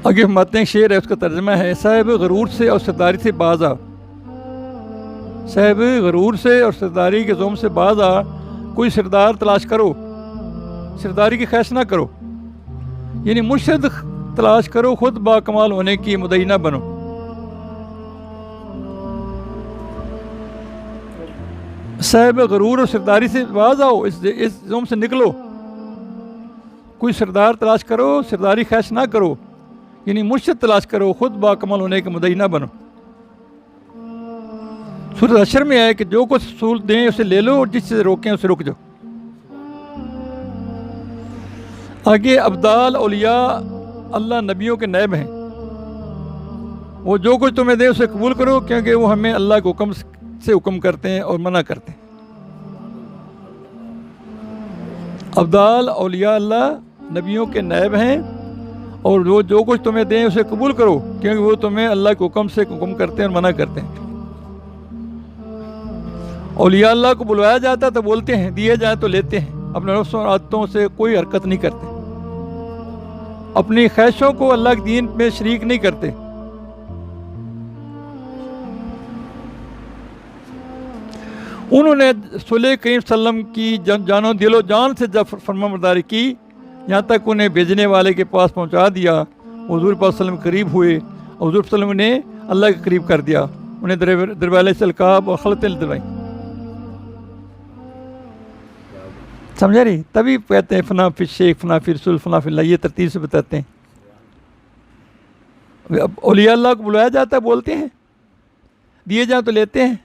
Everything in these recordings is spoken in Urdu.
آگے فرماتے ہیں شعر ہے، اس کا ترجمہ ہے، صاحب غرور سے اور سرداری سے باز آ، صاحب غرور سے اور سرداری کے زوم سے باز آ، کوئی سردار تلاش کرو، سرداری کی خواہش نہ کرو، یعنی مرشد تلاش کرو، خود با کمال ہونے کی مدعی نہ بنو۔ صاحب غرور اور سرداری سے باز آؤ، اس زوم سے نکلو، کوئی سردار تلاش کرو، سرداری خواہش نہ کرو، یعنی مرشد تلاش کرو، خود با کمال ہونے کے مدعی نہ بنو۔ سورۃ حشر میں ہے کہ جو کچھ سہولت دیں اسے لے لو، اور جس سے روکیں اسے رک جاؤ۔ آگے ابدال اولیاء اللہ نبیوں کے نائب ہیں، وہ جو کچھ تمہیں دیں اسے قبول کرو، کیونکہ وہ ہمیں اللہ کے حکم سے حکم کرتے ہیں اور منع کرتے ہیں۔ ابدال اولیاء اللہ نبیوں کے نائب ہیں، اور وہ جو کچھ تمہیں دیں اسے قبول کرو، کیونکہ وہ تمہیں اللہ کے حکم سے حکم کرتے ہیں اور منع کرتے ہیں۔ اولیاء اللہ کو بلوایا جاتا ہے تو بولتے ہیں، دیے جائیں تو لیتے ہیں، اپنے نفسوں اور عادتوں سے کوئی حرکت نہیں کرتے، اپنی خواہشوں کو اللہ کے دین میں شریک نہیں کرتے۔ انہوں نے رسول کریم صلی اللہ علیہ وسلم کی جان و دل و جان سے جب فرمانبرداری کی، یہاں تک انہیں بھیجنے والے کے پاس پہنچا دیا، حضور پاک صلی اللہ علیہ وسلم قریب ہوئے، حضور صلی اللہ علیہ وسلم نے اللہ کے قریب کر دیا، انہیں دروالے سے القاب اور خلط دلوائی۔ سمجھا رہی؟ تبھی کہتے ہیں فنا فی الشیخ، فنا فی رسول، فنا فی اللہ، یہ ترتیب سے بتاتے ہیں۔ اب اولیاء اللہ کو بلایا جاتا ہے، بولتے ہیں، دیے جائیں تو لیتے ہیں،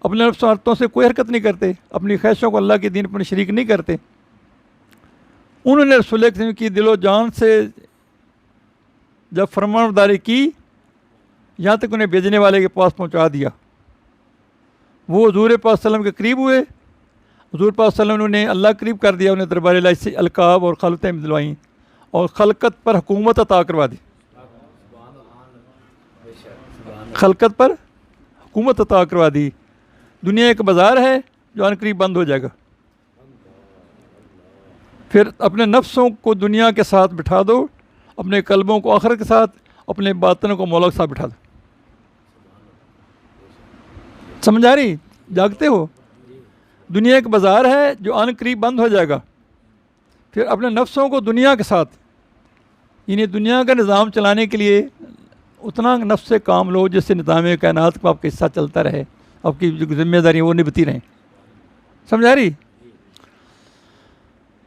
اپنے نفس و عادتوں سے کوئی حرکت نہیں کرتے، اپنی خواہشوں کو اللہ کے دین پر شریک نہیں کرتے۔ انہوں نے رسول کریم کی دل و جان سے جب فرمانبرداری کی، یہاں تک انہیں بھیجنے والے کے پاس پہنچا دیا، وہ حضور پاک صلی اللہ علیہ وسلم کے قریب ہوئے، حضور پاک صلی اللہ علیہ وسلم نے اللہ قریب کر دیا، انہیں دربار الہی سے القاب اور خلطیں دلوائیں اور خلقت پر حکومت عطا کروا دی، خلقت پر حکومت عطا کروا دی۔ دنیا ایک بازار ہے جو ان قریب بند ہو جائے گا، پھر اپنے نفسوں کو دنیا کے ساتھ بٹھا دو، اپنے قلبوں کو آخرت کے ساتھ، اپنے باطنوں کو مولا کے ساتھ بٹھا دو۔ سمجھا رہی؟ جاگتے ہو؟ دنیا ایک بازار ہے جو ان قریب بند ہو جائے گا، پھر اپنے نفسوں کو دنیا کے ساتھ، یعنی دنیا کا نظام چلانے کے لیے اتنا نفس سے کام لو جس سے نظام کائنات کو آپ کا حصہ چلتا رہے، آپ کی جو ذمہ داری وہ نبھتی رہیں۔ سمجھا رہی؟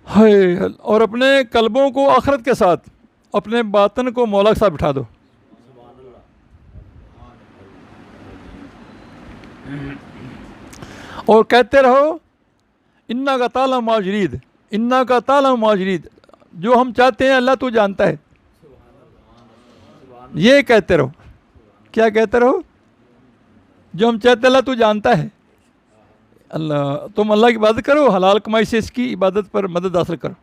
اور اپنے قلبوں کو آخرت کے ساتھ، اپنے باطن کو مولا کے ساتھ بٹھا دو۔ اور کہتے رہو انا کا تعالی ماجرید، انا کا تعالی ماجرید، جو ہم چاہتے ہیں اللہ تو جانتا ہے، یہ کہتے رہو۔ کیا کہتے رہو؟ جو ہم چاہتے ہیں اللہ تو جانتا ہے۔ اللہ، تم اللہ کی عبادت کرو، حلال کمائی سے اس کی عبادت پر مدد حاصل کرو۔